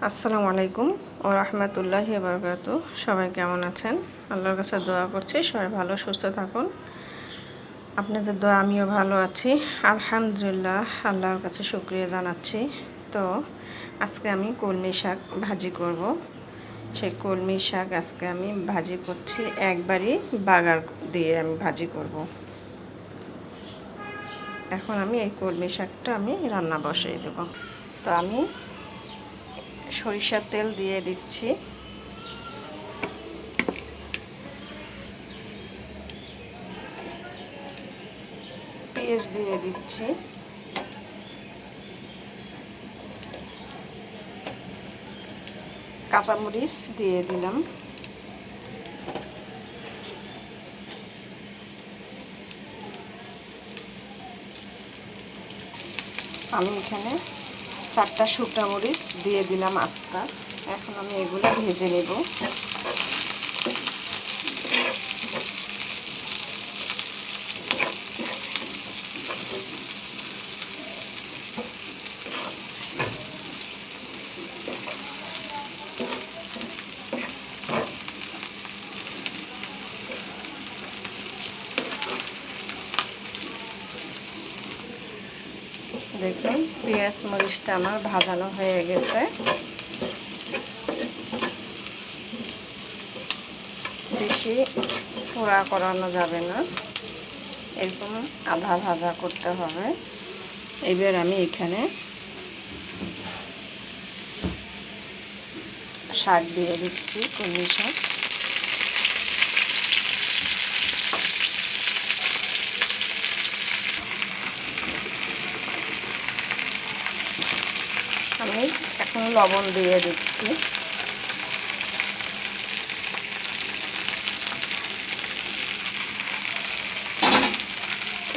আসসালামু আলাইকুম ওয়া রাহমাতুল্লাহি ওয়া বারাকাতুহু। সবাই কেমন আছেন? আল্লাহর কাছে দোয়া করছি সবাই ভালো সুস্থ থাকুন। আপনাদের দোয়া আমিও ভালো আছি আলহামদুলিল্লাহ। আল্লাহর কাছে শুকরিয়া জানাচ্ছি। তো আজকে আমি কলমি শাক ভাজি করব। সেই কলমি শাক আজকে আমি ভাজি করছি, একবারই বাগার দিয়ে আমি ভাজি করব। এখন আমি এই কলমি শাকটা আমি রান্না বসিয়ে দেব। তো আমি সরিষার তেল দিয়ে দিচ্ছি, পেঁয়াজ দিয়ে দিচ্ছি, কাঁচামরিচ দিয়ে দিলাম, আমি এখানে 4টা শুকনো মরিচ দিয়ে দিলাম আস্তা। এখন আমি এগুলো ভেজে নেব। দেখুন পেঁয়াজ মরিচটা আমার ভাজানো হয়ে গেছে। বেশি পোড়া করানো যাবে না, এরকম আধা ভাজা করতে হবে। এবার আমি এখানে শাক দিয়ে দিচ্ছি, কলমি শাক। আমি এখন লবণ দিয়ে দিচ্ছি।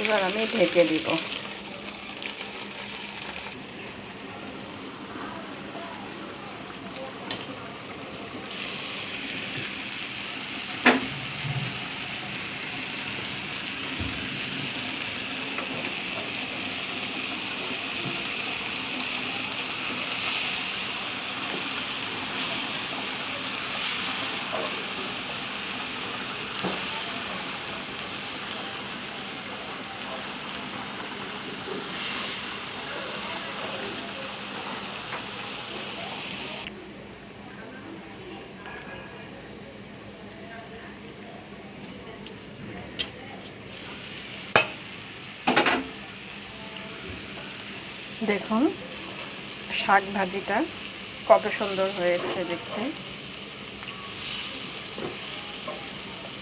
এবার আমি ঢেকে দিব। দেখুন শাক ভাজিটা কত সুন্দর হয়েছে দেখতে।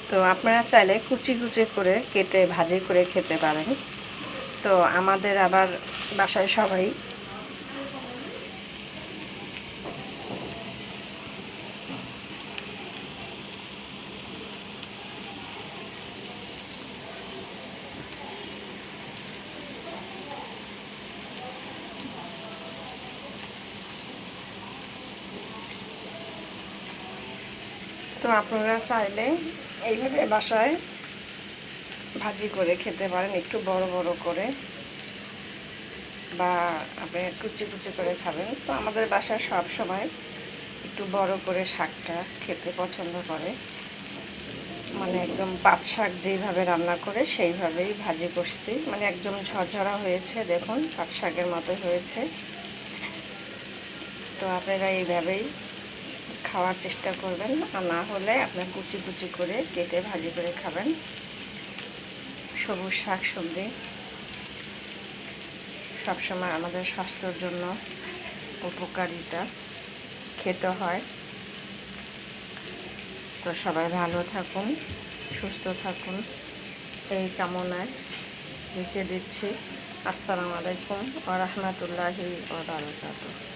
তো আপনারা চাইলে কুচি কুচি করে কেটে ভাজি করে খেতে পারেন। তো আমাদের আবার বাসায় সবাই তো আপনারা চাইলে এইভাবে বাসায় ভাজি করে খেতে পারেন, একটু বড় বড় করে, বা আপনি কুচি কুচি করে খাবেন। তো আমাদের বাসায় সব সময় একটু বড় করে শাকটা খেতে পছন্দ করে, মানে একদম পাট শাক যেইভাবে রান্না করে সেইভাবেই ভাজি করছি, মানে একদম ঝরঝরা হয়েছে। দেখুন পাট শাকের মতো হয়েছে। তো আপনারা এইভাবেই খাওয়ার চেষ্টা করবেন, আর না হলে আপনার কুচি কুচি করে কেটে ভাজি করে খাবেন। সবুজ শাক সবজি সবসময় আমাদের স্বাস্থ্যের জন্য উপকারিতা, খেতে হয়। তো সবাই ভালো থাকুন, সুস্থ থাকুন এই কামনায় রেখে দিচ্ছি। আসসালামু আলাইকুম ওয়া রাহমাতুল্লাহি ওয়া বারাকাতুহু।